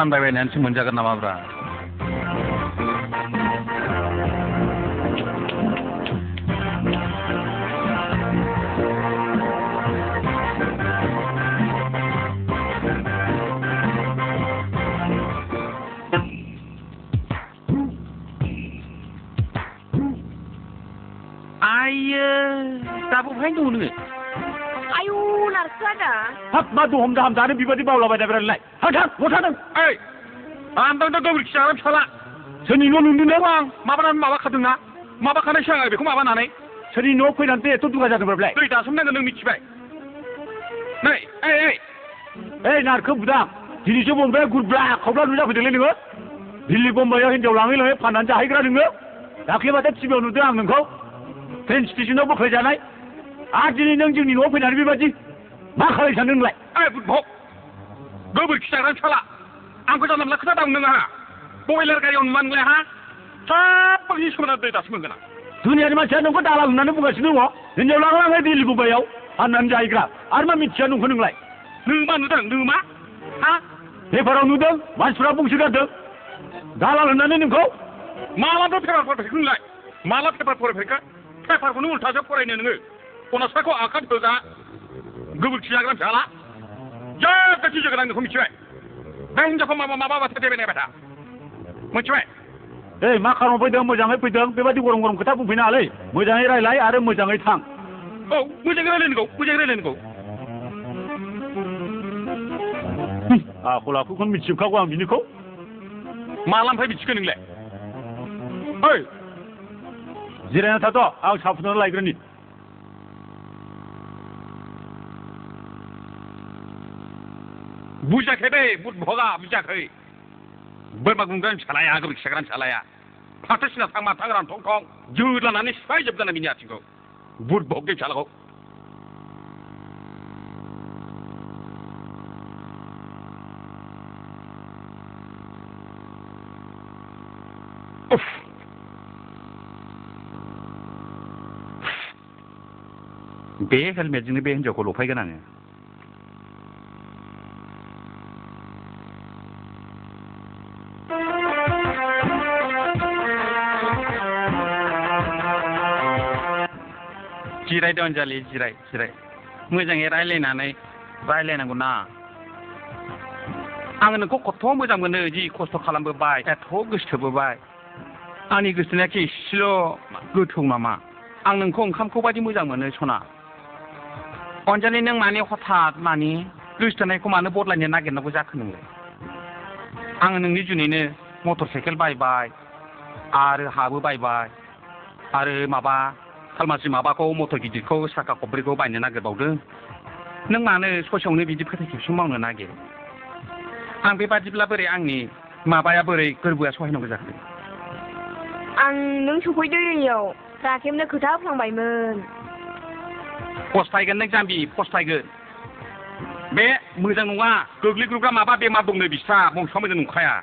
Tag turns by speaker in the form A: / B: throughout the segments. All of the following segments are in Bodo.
A: फानबायबायनानैसो मोनजागोन नामाब्रा आयो दाबो बहाय दङ नोङो
B: आयु नारखोआ दा
C: हाब मा दहम दाहाम जानो बेबायदि बावलाबायनायब्रालाय हाथां हथादों
A: ओइ आंथ' गोबोरखि जाग्रा फिसाला
C: सोरनि न' नुदों नों
A: आं माबानानै माबाखादोंना माबाखानायसो आङो बेखौ माबानानै
C: सोरनि न'आव फैनानै एथ' दुगा जादोंब्रालाय
A: दै दासोमनांगोन नों मिथिबाय नै
C: ओइ नारखो बुदां दिनैसो बम्बाया गुरब्ला खावब्ला नुजाफैदोंलै नोङो दिल्ली बम्बाइआव हिनजाव लाङै फाननानै जाहैग्रा नोङो दाख्लैबाथाय टिभिआव नुदों आं नोंखौ ट्रेन स्टेसनाव बोख्लायजानाय आरो दिनै नों जोंनि न'आव फैनानै बेबायदि मा खालाय सानदों नोंलाय
A: ओइ बुदभक गोबोरखि जाग्रा फिसाला आंखौ जानला मोनला खोथा दाउन नोङो हा बयलार गारियाव नुवा नोंलाय हा साबनि सोमोन्दै दै दासो मोनगोन आं
C: दुनियानि मानसिया नोंखौ दालाल होननानै बुंगासिनो दङ हिनजाव लाङै दिल्ली बम्बाइआव फाननानै जाहैग्रा आरो मा मिथिया नोंखौ नोंलाय
A: नों मा नुदों नों मा हा
C: पेपाराव नुदों मानसिफ्रा बुंसोगारदों दालाल होननानै नोंखौ
A: मालाथ' पेपार फरायफैखो नोंलाय माला पेपार फरायफैखो पेपारखौनो उल्थासो फरायनो नोङो खनासाखौ आखाद होजा गोबोरखि जाग्रा फिसाला जा गासै जागोन आं नोंखौ मिथिबाय बे हिनजावखौ माबा बाथ्रा देबाय था मिथिबाय
C: ओइ मा खालामनो फैदों मोजाङै फैदों बेबायदि गरम खोथा बुंफैनाङालै मोजाङै रायलाय आरो मोजाङै थां
A: औ मोजाङै रायलायनांगौ
C: आखल आखुखौनो मिथिजोबखागौ आं बिनिखौ
A: मालानिफ्राय मिथिखो नोंलाय ओइ
C: जिरायना थाथ' आं साहा फुदुंना लायग्रोनि
A: बुजियाखै बै बुदभगा बुजियाखै बोरमा गुमग्रा फिसालाया गोबोरखि जाग्रा फिसालाया फाथो सिना थां मा थां रानथं थं जोदलानानै सिफायजोबजानाय बिनि आथिंखौ बुदभग बे फिसालाखौ बे हेलमेटजोंनो बे हिनजावखौ लफायगोन आङो जिरायदो अनजालि जिराय मोजाङै रायलायनांगौ ना आङो नोंखौ खथ' मोजां मोनो जि खस्थ' खालामबोबाय एथ' गोसो थोबोबाय आंनि गोसोथोनायाखि एसेल' गोथौ नामा आं नोंखौ ओंखामखौ बायदि मोजां मोनो सना अनजालि नों माने हठात माने गोसोथोनायखौ मानो बदलायनो नागिरनांगौ जाखो नोंलाय आङो नोंनि जुनैनो मटर साइकेल बायबाय आरो हाबो बायबाय आरो माबा खालमासि माबाखौ मटर गिदिरखौ साखा खब्रैखौ बायनो नागिरबावदों नों मानो ससेयावनो बिदि फोथाय खेबस मावनो नागिरो आं बेबादिब्ला बोरै आंनि माबाया बोरै गोरबोआ सहायनांगौ जाखो
B: आं नों सफैदों राखेबनो खोथा होफ्लांबायमोन
A: फस्थायगोन नों जाम्बि फस्थायगोन बे मोजां नङा गोग्लैग्रोग्रा माबा बेमार दंनो बिस्रा बंस'आ मोजां नंखाया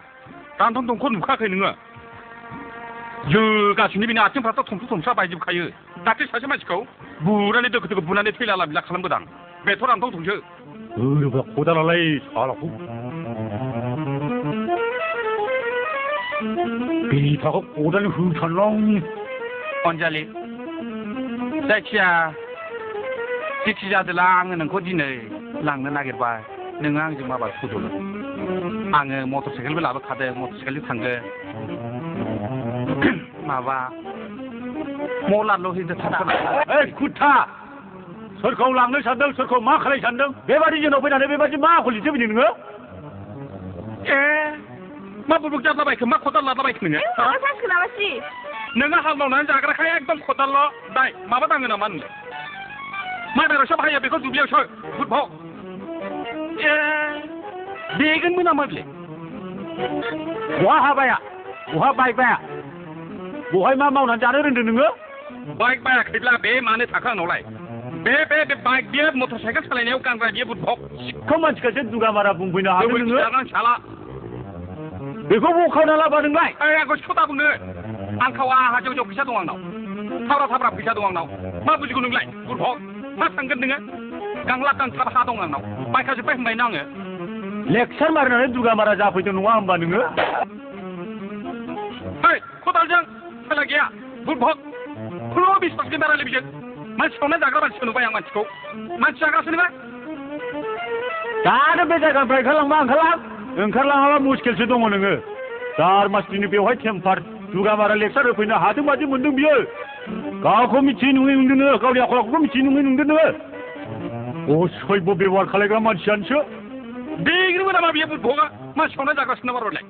A: दानथं दंख' नुखायाखै नोङो गासिनो बिनि आथिंफ्राथ' थमस्रा बायजोबखायो दाख्लै सासे मानसिखौ बुनानै दोखो बुनानै थैला लाबिला खालामबोदां बेथ' रानथं थंसो
C: खदालालाय सालाखौ बिथाखौ खदालनि होथारलां
A: अनजालि जायखिया जेखि जादोला आङो नोंखौ दिनै लांनो नागिरबाय नोङो आंजों माबा सुदुल आङो मटर साइकेलबो लाबोखादों मटर साइकेलजों थांगोन माबा मलारल' हैदो
C: ओइ कुथा सोरखौ लांनो सानदों सोरखौ मा खालाय सानदों बेबादि जोंनाव फैनानै बेबादि मा आखल दिन्थिफैदों नोङो
A: मा बुरुक जादलाबायखो मा खदाल लादलाबायखो नोङो नोङो हाल मावनानै जाग्राखाय एकदम खदालल' दाय माबा दाङो नामा नोङो माइ बायरावसो बाहायो बेखौ दुब्लियावसो बुदभग बेगोनबो नामा बेलाय
C: बहा हाबाया बहा बाइक बाया बहाय मा मावनानै जानो रोंदों नोङो
A: बाइक बायाखैब्ला बे मानो थाखो आंनावलाय बे बाइक बियो मटर साइकेल सालायनायाव गानग्रा बियो बुदभग
C: सिखौ मानसिखासो दुगा मारा बुंफैनो हागोन नोङो
A: साला
C: बेखौ बखावना लाबा नोंलाय
A: आंखौ सिखौ दा बुंनो आं खावा आंहा जौ फैसा दं आंनाव थाब्रा फैसा दं आंनाव मा बुजिगौ नोंलाय बुदभग मा थांगोन नोङो गांला गांथाब हा दं आंनाव बायखाजोब्बाय होनबायना आङो
C: लेक्सार मारिनानै दुगामारा जाफैदों नङा होमबा नोङो?
A: ओइ खदालजों खेला गैया बुरभग खुनु बिश्वास गैया रायलाय बिजों मानसिखौनो जाग्रा मानसिखौ नुबाय आं मानसिखौ मानसि जाग्रासो नोङो
C: दानो बे जायगानिफ्राय ओंखारलाङाबा मुस्किलसो दङ नोङो चार मास दिनै बेवहाय टेम्पार दुगामारा लेक्सार होफैनो हादों बादि मोनदों बियो गावखौ मिथियै नुयै नुदों नोङो गावनि आखल आखुखौ मिथियै नुयै नुदों नोङो असभ्य बेबहार खालायग्रा मानसियानोसो
A: बेग्रोमो नामा बियो बुरभगआ मानसिखौनो जाग्रासो नामा रलाय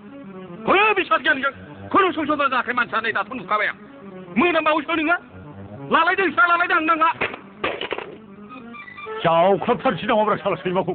A: खुनु बिश्वास गैया नोंजों खुनु संसद जायाखै मानसिया नै दाथ' नुखाबाय आं मोनामबावोसो नोङो लालायदों नोंस्रा लालायदों आं नाङा
C: जावख्लाबथारसै नामाब्रा साला सैमाखौ